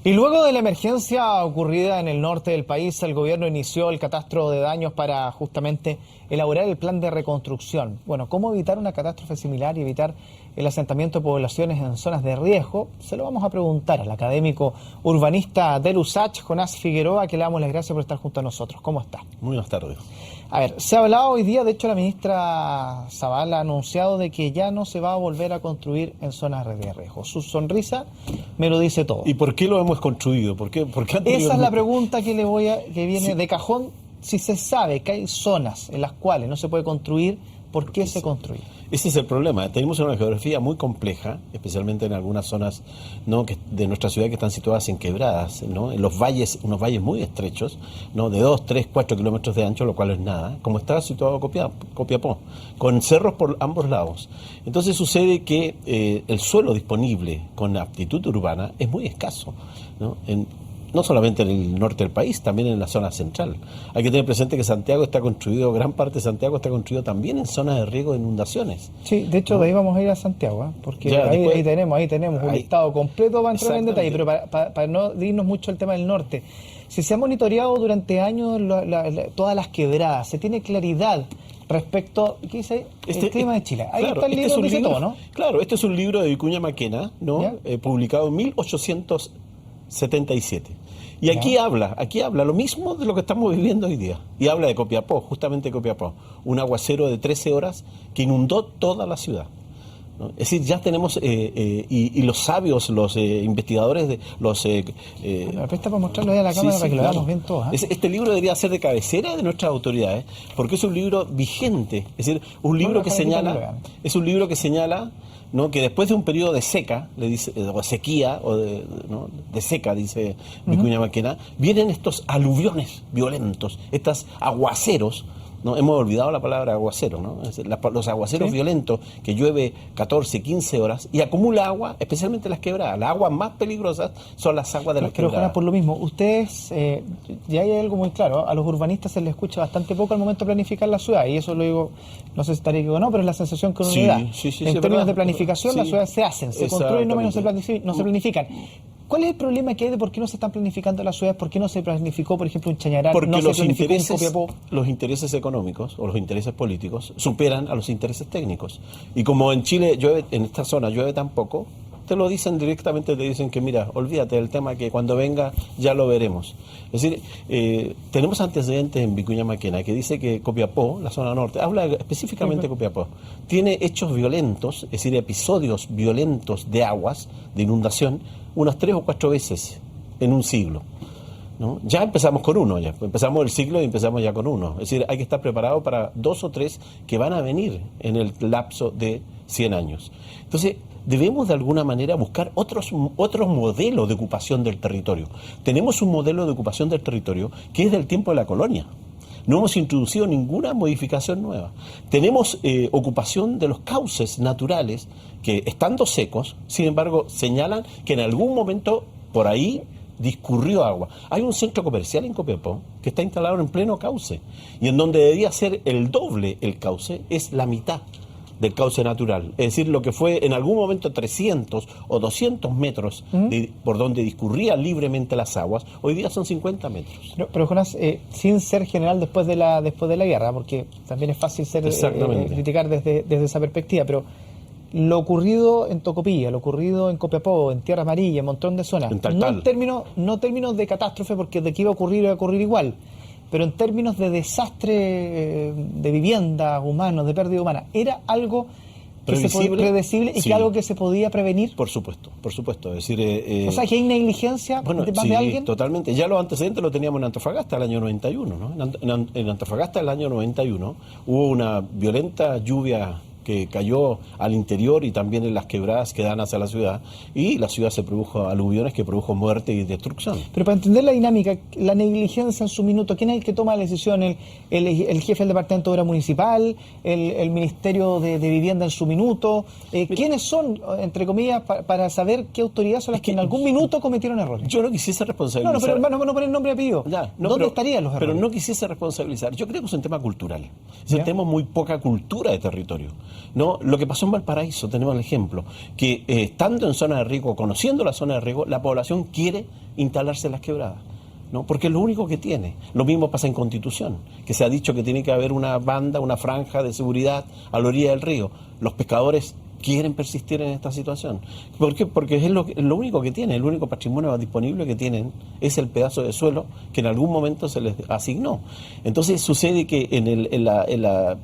Y luego de la emergencia ocurrida en el norte del país, el gobierno inició el catastro de daños para justamente elaborar el plan de reconstrucción. Bueno, ¿cómo evitar una catástrofe similar y evitar el asentamiento de poblaciones en zonas de riesgo? Se lo vamos a preguntar al académico urbanista del USACH, Jonás Figueroa, que le damos las gracias por estar junto a nosotros. ¿Cómo está? Muy buenas tardes. A ver, se ha hablado hoy día, de hecho la ministra Zavala ha anunciado de que ya no se va a volver a construir en zonas de riesgo. Su sonrisa me lo dice todo. ¿Y por qué lo hemos construido? ¿Por qué Esa es la pregunta que que viene de cajón. Si se sabe que hay zonas en las cuales no se puede construir, ¿por qué se construye? Ese es el problema. Tenemos una geografía muy compleja, especialmente en algunas zonas, ¿no?, de nuestra ciudad que están situadas en quebradas, ¿no?, en los valles, unos valles muy estrechos, ¿no?, de 2, 3, 4 kilómetros de ancho, lo cual es nada, como está situado Copiapó, con cerros por ambos lados. Entonces sucede que el suelo disponible con aptitud urbana es muy escaso, ¿no? No solamente en el norte del país, también en la zona central. Hay que tener presente que Santiago está construido, gran parte de Santiago está construido también en zonas de riesgo de inundaciones. Sí, de hecho, de ahí vamos a ir a Santiago, porque ya, ahí tenemos un listado completo para entrar en detalle, pero para no irnos mucho al tema del norte. Si se ha monitoreado durante años todas las quebradas, se tiene claridad respecto, ¿qué dice? El clima de Chile. Ahí claro, está el libro, es dice todo, ¿no? Claro, este es un libro de Vicuña Maquena, ¿no? Publicado en 1877. Y aquí habla lo mismo de lo que estamos viviendo hoy día. Y habla de Copiapó, justamente de Copiapó. Un aguacero de 13 horas que inundó toda la ciudad, ¿no? Es decir, ya tenemos, y los sabios, los investigadores, Presta para mostrarlo ahí a la cámara para que lo veamos bien todos. Este libro debería ser de cabecera de nuestras autoridades, porque es un libro vigente, es decir, un libro que señala, ¿no?, que después de un periodo de seca, le dice, o sequía, ¿no?, de seca, dice Vicuña Maquena, vienen estos aluviones violentos, estos aguaceros, ¿no? Hemos olvidado la palabra aguacero, ¿no? Es decir, los aguaceros violentos, que llueve 14, 15 horas y acumula agua, especialmente las quebradas. Las aguas más peligrosas son las aguas de las quebradas. Pero, Jonás, por lo mismo, ustedes, ya hay algo muy claro, a los urbanistas se les escucha bastante poco al momento de planificar la ciudad, y eso lo digo, no sé si estaría equivocado o no, pero es la sensación que uno da. En términos de planificación, las ciudades se hacen, se construyen, no se planifican. ¿Cuál es el problema que hay de por qué no se están planificando las ciudades? ¿Por qué no se planificó, por ejemplo, un Chañaral? Porque no los se planificó un Copiapó. Los intereses económicos o los intereses políticos superan a los intereses técnicos. Y como en Chile llueve, en esta zona llueve tan poco, te lo dicen directamente, te dicen que mira, olvídate del tema, que cuando venga ya lo veremos. Es decir, tenemos antecedentes en Vicuña Maquena que dice que Copiapó, la zona norte, habla específicamente de Copiapó, tiene hechos violentos, es decir, episodios violentos de aguas, de inundación, unas 3 o 4 veces en un siglo, ¿no? Ya empezamos con uno, empezamos el siglo y empezamos ya con uno. Es decir, hay que estar preparado para 2 o 3 que van a venir en el lapso de 100 años. Entonces, debemos de alguna manera buscar otros modelos de ocupación del territorio. Tenemos un modelo de ocupación del territorio que es del tiempo de la colonia. No hemos introducido ninguna modificación nueva. Tenemos ocupación de los cauces naturales que, estando secos, sin embargo, señalan que en algún momento por ahí discurrió agua. Hay un centro comercial en Copiapó que está instalado en pleno cauce, y en donde debería ser el doble el cauce, es la mitad del cauce natural. Es decir, lo que fue en algún momento 300 o 200 metros por donde discurrían libremente las aguas, hoy día son 50 metros. Pero Jonás, sin ser general después de la guerra, porque también es fácil criticar desde esa perspectiva, pero lo ocurrido en Tocopilla, lo ocurrido en Copiapó, en Tierra Amarilla, en un montón de zonas, no en términos de catástrofe, porque de que iba a ocurrir igual, pero en términos de desastre de viviendas humanos, de pérdida humana, ¿era algo predecible y que algo que se podía prevenir? Por supuesto. Es decir, o sea, que hay negligencia de alguien. Totalmente. Ya los antecedentes lo teníamos en Antofagasta el año 91, ¿no? En Antofagasta el año 91 hubo una violenta lluvia que cayó al interior y también en las quebradas que dan hacia la ciudad, y la ciudad se produjo aluviones que produjo muerte y destrucción. Pero para entender la dinámica, la negligencia en su minuto, ¿quién es el que toma la decisión? ¿El jefe del Departamento de Obra Municipal? ¿El Ministerio de Vivienda en su minuto? ¿Quiénes son, entre comillas, para saber qué autoridades son las que en algún minuto cometieron errores? Yo no quisiese responsabilizar. No, pero hermano, no poner nombre y apellido. ¿Dónde estarían los errores? Pero no quisiese responsabilizar. Yo creo que es un tema cultural. Tenemos muy poca cultura de territorio, ¿no? Lo que pasó en Valparaíso, tenemos el ejemplo, que estando en zona de riesgo, conociendo la zona de riesgo, la población quiere instalarse en las quebradas, ¿no? Porque es lo único que tiene. Lo mismo pasa en Constitución, que se ha dicho que tiene que haber una banda, una franja de seguridad a la orilla del río. Los pescadores quieren persistir en esta situación. ¿Por qué? Porque es lo único que tienen, el único patrimonio disponible que tienen es el pedazo de suelo que en algún momento se les asignó. Entonces sucede que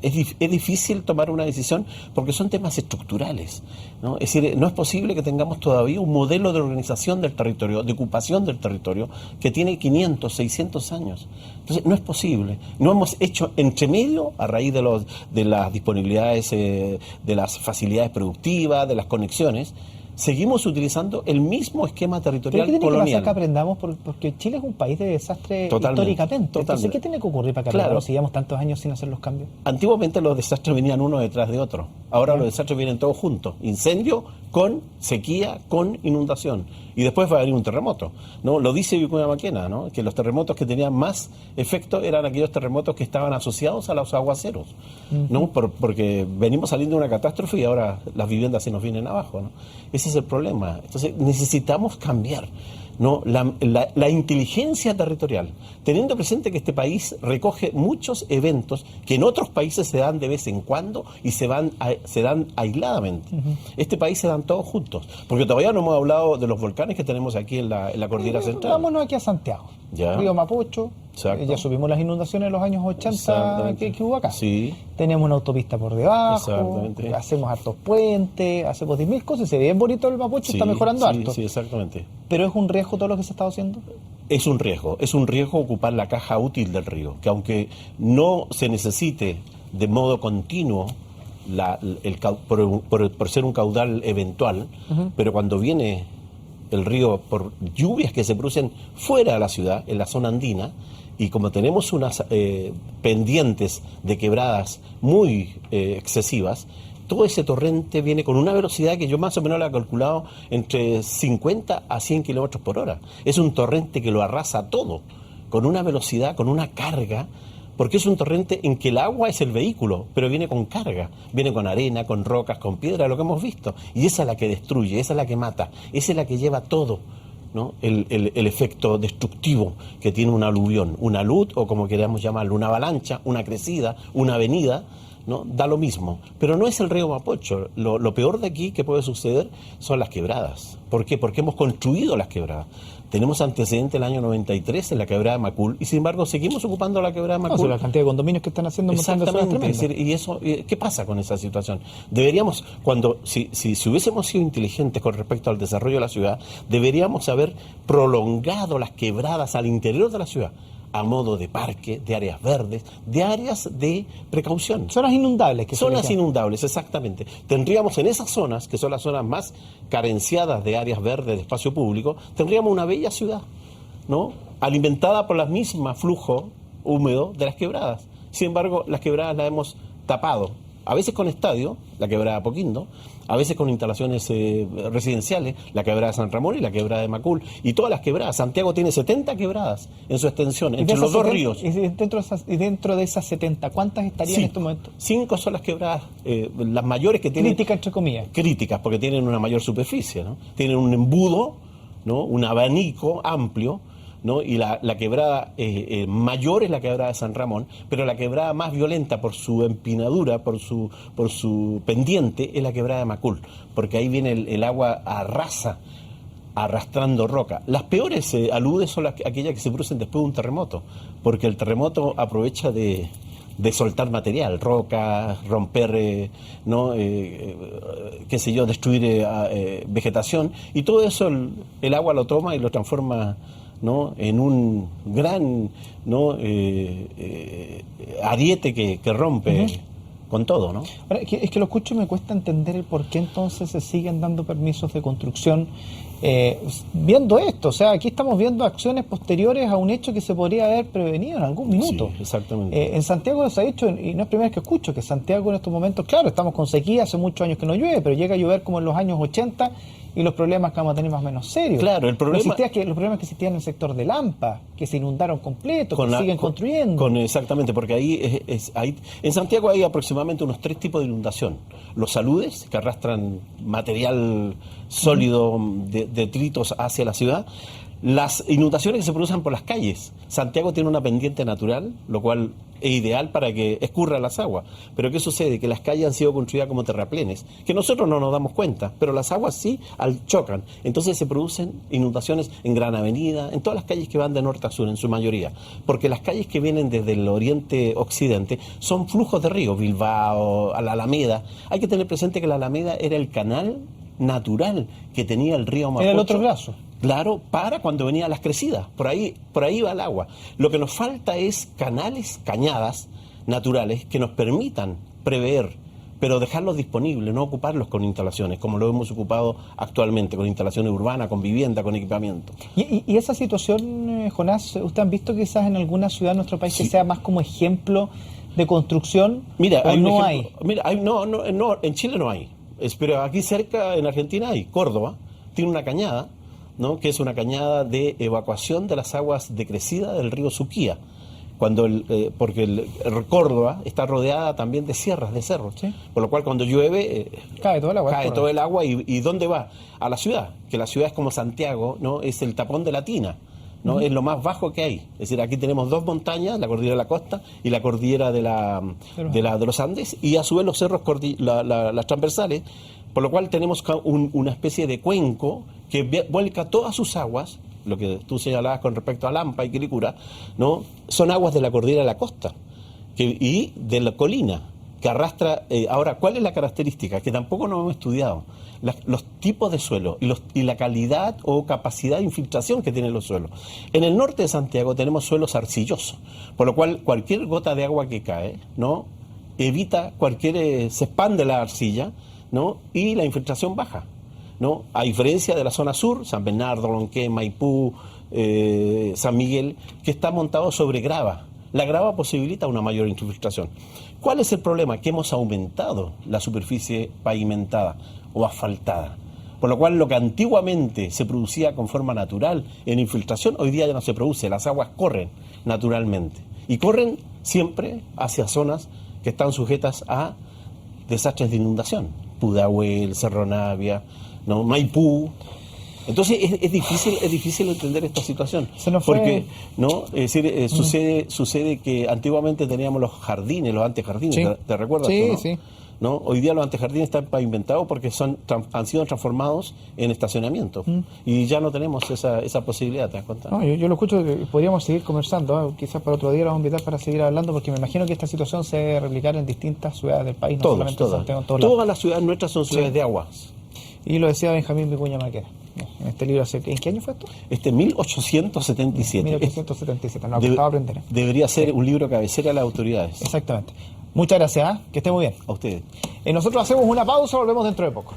es difícil tomar una decisión porque son temas estructurales, ¿no? Es decir, no es posible que tengamos todavía un modelo de organización del territorio, de ocupación del territorio, que tiene 500, 600 años. Entonces no es posible. No hemos hecho entre medio, a raíz de las disponibilidades, de las facilidades productivas, de las conexiones, seguimos utilizando el mismo esquema territorial colonial. ¿Qué tiene que pasar que aprendamos? Porque Chile es un país de desastre históricamente. Entonces, ¿qué tiene que ocurrir para que aprendamos si llevamos tantos años sin hacer los cambios? Antiguamente los desastres venían uno detrás de otro. Ahora los desastres vienen todos juntos. Incendio con sequía, con inundación. Y después va a venir un terremoto, ¿no? Lo dice Vicuña Maquena, ¿no? Que los terremotos que tenían más efecto eran aquellos terremotos que estaban asociados a los aguaceros, ¿no? Porque venimos saliendo de una catástrofe y ahora las viviendas se nos vienen abajo, ¿no? Ese es el problema. Entonces necesitamos cambiar, ¿no? La inteligencia territorial, teniendo presente que este país recoge muchos eventos que en otros países se dan de vez en cuando y se dan aisladamente. Este país se dan todos juntos, porque todavía no hemos hablado de los volcanes que tenemos aquí en la cordillera central. Vámonos aquí a Santiago, Río Mapocho. Ya subimos las inundaciones en los años 80 que hubo acá. Sí. Tenemos una autopista por debajo, hacemos hartos puentes, hacemos 10.000 cosas, se ve bien bonito el Mapocho, está mejorando harto. Sí, exactamente. ¿Pero es un riesgo todo lo que se está haciendo? Es un riesgo ocupar la caja útil del río, que aunque no se necesite de modo continuo por ser un caudal eventual, pero cuando viene el río por lluvias que se producen fuera de la ciudad, en la zona andina, y como tenemos unas pendientes de quebradas muy excesivas, todo ese torrente viene con una velocidad que yo más o menos la he calculado entre 50 a 100 kilómetros por hora. Es un torrente que lo arrasa todo, con una velocidad, con una carga, porque es un torrente en que el agua es el vehículo, pero viene con carga, viene con arena, con rocas, con piedra, lo que hemos visto. Y esa es la que destruye, esa es la que mata, esa es la que lleva todo, ¿no? El efecto destructivo que tiene una aluvión, una luz, o como queramos llamarlo, una avalancha, una crecida, una avenida, ¿no? Da lo mismo, pero no es el río Mapocho. Lo peor de aquí que puede suceder son las quebradas. ¿Por qué? Porque hemos construido las quebradas. Tenemos antecedente el año 93 en la quebrada de Macul y sin embargo seguimos ocupando la quebrada de Macul. La cantidad de condominios que están haciendo. Exactamente. Es decir, y eso, ¿qué pasa con esa situación? Deberíamos, si hubiésemos sido inteligentes con respecto al desarrollo de la ciudad, deberíamos haber prolongado las quebradas al interior de la ciudad, a modo de parque, de áreas verdes, de áreas de precaución. Zonas inundables. Zonas inundables, exactamente. Tendríamos en esas zonas, que son las zonas más carenciadas de áreas verdes, de espacio público, tendríamos una bella ciudad, ¿no? Alimentada por el mismo flujo húmedo de las quebradas. Sin embargo, las quebradas las hemos tapado, a veces con estadio, la quebrada de Apoquindo, a veces con instalaciones residenciales, la quebrada de San Ramón y la quebrada de Macul, y todas las quebradas. Santiago tiene 70 quebradas en su extensión, entre los dos ríos. Y dentro de esas 70, ¿cuántas estarían en este momento? 5 son las quebradas, las mayores que tienen... Críticas, entre comillas. Críticas, porque tienen una mayor superficie, ¿no? Tienen un embudo, ¿no? Un abanico amplio, ¿no? Y la quebrada mayor es la quebrada de San Ramón, pero la quebrada más violenta por su empinadura, por su pendiente, es la quebrada de Macul, porque ahí viene el agua arrastrando roca. Las peores aludes son aquellas que se producen después de un terremoto, porque el terremoto aprovecha de soltar material, roca, romper, destruir vegetación, y todo eso el agua lo toma y lo transforma, ¿no? En un gran, ¿no? Ariete que rompe con todo, ¿no? Ahora, es que lo escucho y me cuesta entender el por qué entonces se siguen dando permisos de construcción viendo esto. O sea, aquí estamos viendo acciones posteriores a un hecho que se podría haber prevenido en algún minuto. Sí, exactamente. En Santiago se ha dicho, y no es primera vez que escucho, que Santiago en estos momentos, claro, estamos con sequía, hace muchos años que no llueve, pero llega a llover como en los años 80 y los problemas que vamos a tener más o menos serios. Claro, los problemas que existían en el sector de Lampa, que se inundaron completo, que siguen construyendo. Exactamente, porque ahí en Santiago hay aproximadamente unos 3 tipos de inundación. Los aludes, que arrastran material sólido, detritos hacia la ciudad. Las inundaciones que se producen por las calles. Santiago tiene una pendiente natural, lo cual es ideal para que escurran las aguas. Pero ¿qué sucede? Que las calles han sido construidas como terraplenes, que nosotros no nos damos cuenta, pero las aguas sí chocan. Entonces se producen inundaciones en Gran Avenida, en todas las calles que van de norte a sur, en su mayoría. Porque las calles que vienen desde el oriente-occidente son flujos de río, Bilbao, a la Alameda. Hay que tener presente que la Alameda era el canal natural que tenía el río Mapocho. Era el otro brazo. Claro, para cuando venían las crecidas, por ahí va el agua. Lo que nos falta es canales, cañadas naturales que nos permitan prever, pero dejarlos disponibles, no ocuparlos con instalaciones, como lo hemos ocupado actualmente, con instalaciones urbanas, con vivienda, con equipamiento. ¿Y esa situación, Jonás, usted han visto quizás en alguna ciudad de nuestro país Sí. que sea más como ejemplo de construcción? Mira, ¿o hay un no ejemplo. hay? Mira, no, en Chile no hay, pero aquí cerca, en Argentina hay. Córdoba tiene una cañada, ¿no? Que es una cañada de evacuación de las aguas de crecida del río Suquía, porque Córdoba está rodeada también de sierras, de cerros, Sí. por lo cual cuando llueve Cae todo el agua. cae todo el agua y ¿dónde va? A la ciudad, que la ciudad es como Santiago, ¿no? Es el tapón de la tina, ¿no? Es lo más bajo que hay. Es decir, aquí tenemos dos montañas, la cordillera de la costa y la cordillera de los Andes, y a su vez los cerros, las transversales, por lo cual tenemos una especie de cuenco que vuelca todas sus aguas, lo que tú señalabas con respecto a Lampa y Quilicura, ¿no? Son aguas de la cordillera de la costa y de la colina, que arrastra. Ahora, ¿cuál es la característica? Que tampoco nos hemos estudiado. Los tipos de suelo y la calidad o capacidad de infiltración que tienen los suelos. En el norte de Santiago tenemos suelos arcillosos, por lo cual cualquier gota de agua que cae, ¿no? Evita se expande la arcilla, ¿no? Y la infiltración baja, ¿no? A diferencia de la zona sur, San Bernardo, Lonquén, Maipú, San Miguel, que está montado sobre grava. La grava posibilita una mayor infiltración. ¿Cuál es el problema? Que hemos aumentado la superficie pavimentada o asfaltada. Por lo cual lo que antiguamente se producía con forma natural en infiltración, hoy día ya no se produce. Las aguas corren naturalmente. Y corren siempre hacia zonas que están sujetas a desastres de inundación. Pudahuel, Cerro Navia, ¿no? Maipú. Entonces es difícil entender esta situación, porque no, es decir, sucede que antiguamente teníamos los jardines, los antejardines, Sí. ¿te recuerdas? Sí, tú, no? sí. ¿No? Hoy día los antejardines están pavimentados porque han sido transformados en estacionamiento y ya no tenemos esa posibilidad, ¿te das cuenta? No, yo lo escucho, podríamos seguir conversando, quizás para otro día lo vamos a invitar para seguir hablando, porque me imagino que esta situación se debe replicar en distintas ciudades del país, no solamente en Santiago, en todos lados. Todas las ciudades nuestras son ciudades de aguas. Y lo decía Benjamín Vicuña Maquena, en este libro. ¿En qué año fue esto? 1877. 1877, no, costaba aprender. Debería ser un libro cabecera a las autoridades. Exactamente. Muchas gracias, que esté muy bien. A ustedes. Nosotros hacemos una pausa, volvemos dentro de poco.